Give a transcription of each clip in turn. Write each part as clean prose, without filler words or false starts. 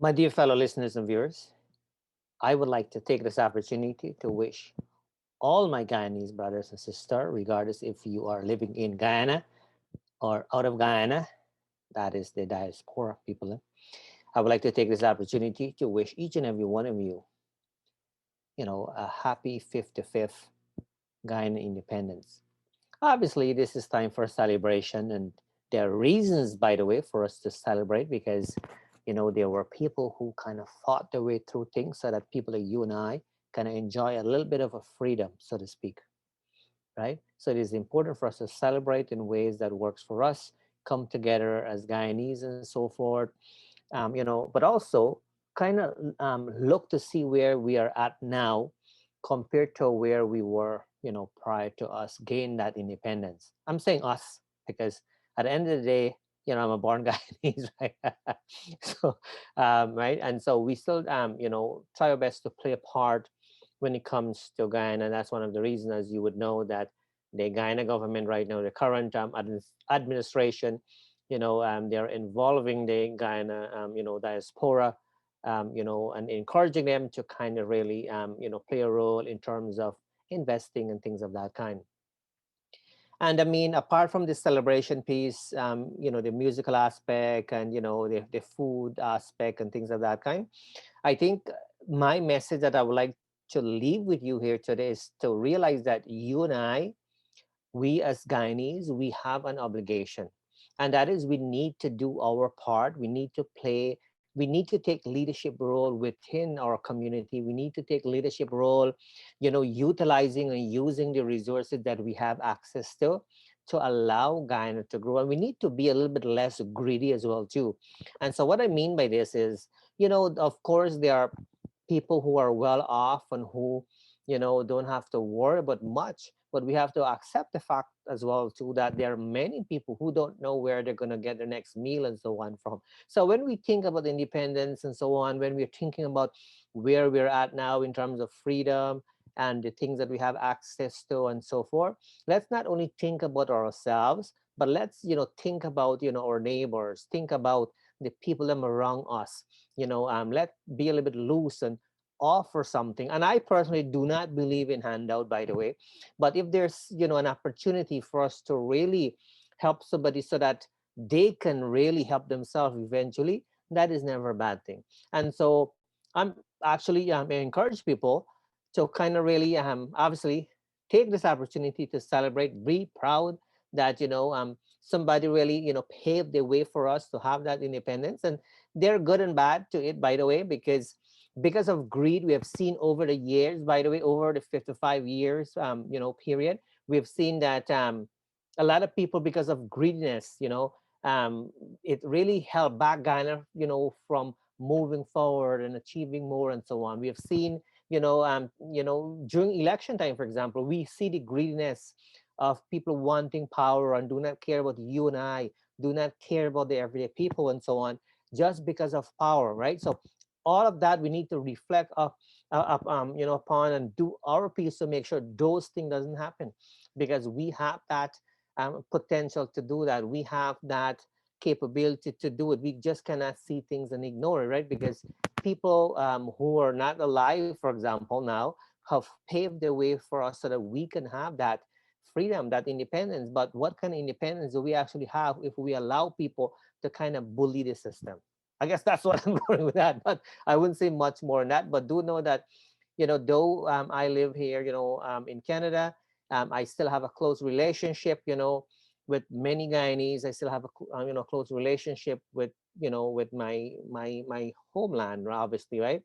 My dear fellow listeners and viewers, I would like to take this opportunity to wish all my Guyanese brothers and sisters, regardless if you are living in Guyana or out of Guyana, that is the diaspora people. I would like to take this opportunity to wish each and every one of you, a happy 55th Guyana independence. Obviously, this is time for celebration, and there are reasons, by the way, for us to celebrate because, there were people who kind of fought their way through things so that people like you and I kind of enjoy a little bit of a freedom, so to speak, right? So it is important for us to celebrate in ways that works for us, come together as Guyanese and so forth, but also kind of look to see where we are at now compared to where we were, prior to us gain that independence. I'm saying us because at the end of the day, I'm a born Guyanese, right? So, right, and so we still, try our best to play a part when it comes to Guyana. And that's one of the reasons, as you would know, that the Guyana government right now, the current administration, they're involving the Guyana, diaspora, and encouraging them to kind of really, play a role in terms of investing and things of that kind. And I mean, apart from the celebration piece, the musical aspect and, the food aspect and things of that kind, I think my message that I would like to leave with you here today is to realize that you and I, we as Guyanese, we have an obligation. And that is we need to do our part. We need to take leadership role within our community. We need to take leadership role, utilizing and using the resources that we have access to allow Guyana to grow. And we need to be a little bit less greedy as well, too. And so what I mean by this is, of course, there are people who are well off and who don't have to worry about much, but we have to accept the fact as well too that there are many people who don't know where they're going to get their next meal and so on from. So when we think about independence and so on, when we're thinking about where we're at now in terms of freedom and the things that we have access to and so forth, let's not only think about ourselves, but let's think about our neighbors, think about the people that are around us. Let be a little bit loose and offer something. And I personally do not believe in handout, by the way, but if there's an opportunity for us to really help somebody so that they can really help themselves eventually, that is never a bad thing. And so I'm actually encourage people to kind of really obviously take this opportunity to celebrate, be proud that somebody really paved the way for us to have that independence. And they're good and bad to it, by the way, because of greed we have seen over the years, by the way, over the 55 years period, we've seen that a lot of people, because of greediness, it really held back Ghana from moving forward and achieving more and so on. We have seen during election time, for example, we see the greediness of people wanting power and do not care about you and I, do not care about the everyday people and so on, just because of power, right? So all of that we need to reflect upon and do our piece to make sure those things doesn't happen, because we have that potential to do that. We have that capability to do it. We just cannot see things and ignore it, right? Because people who are not alive, for example, now have paved the way for us so that we can have that freedom, that independence. But what kind of independence do we actually have if we allow people to kind of bully the system? I guess that's what I'm going with that. But I wouldn't say much more than that. But do know that, though I live here, in Canada, I still have a close relationship, with many Guyanese. I still have a close relationship with with my homeland, obviously, right?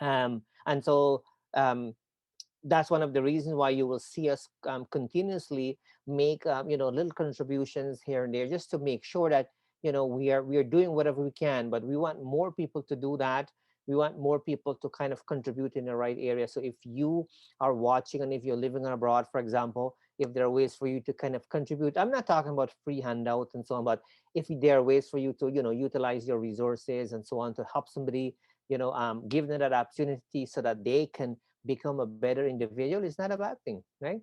And so that's one of the reasons why you will see us continuously make little contributions here and there, just to make sure that we are doing whatever we can. But we want more people to do that. We want more people to kind of contribute in the right area. So if you are watching and if you're living abroad, for example, if there are ways for you to kind of contribute, I'm not talking about free handouts and so on, but if there are ways for you to utilize your resources and so on to help somebody, give them that opportunity so that they can become a better individual, is not a bad thing, right?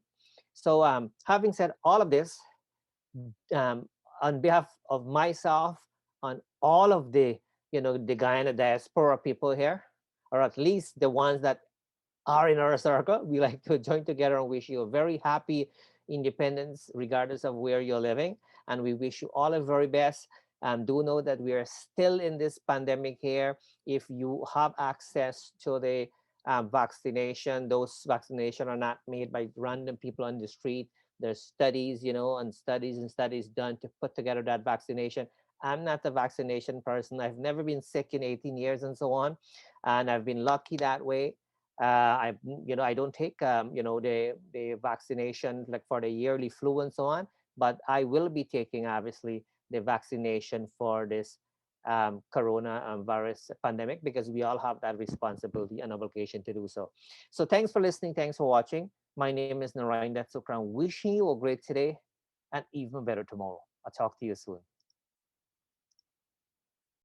So having said all of this, um, on behalf of myself, on all of the the Guyana diaspora people here, or at least the ones that are in our circle. We like to join together and wish you a very happy independence, regardless of where you're living. And we wish you all the very best. Do know that we are still in this pandemic here. If you have access to the vaccination, those vaccination are not made by random people on the street. There's studies, and studies and studies done to put together that vaccination. I'm not a vaccination person. I've never been sick in 18 years and so on, and I've been lucky that way. I don't take the vaccination like for the yearly flu and so on, but I will be taking obviously the vaccination for this corona virus pandemic, because we all have that responsibility and obligation to do so. So thanks for listening, thanks for watching. My name is Narayan Datsukran, wishing you a great today and even better tomorrow. I'll talk to you soon.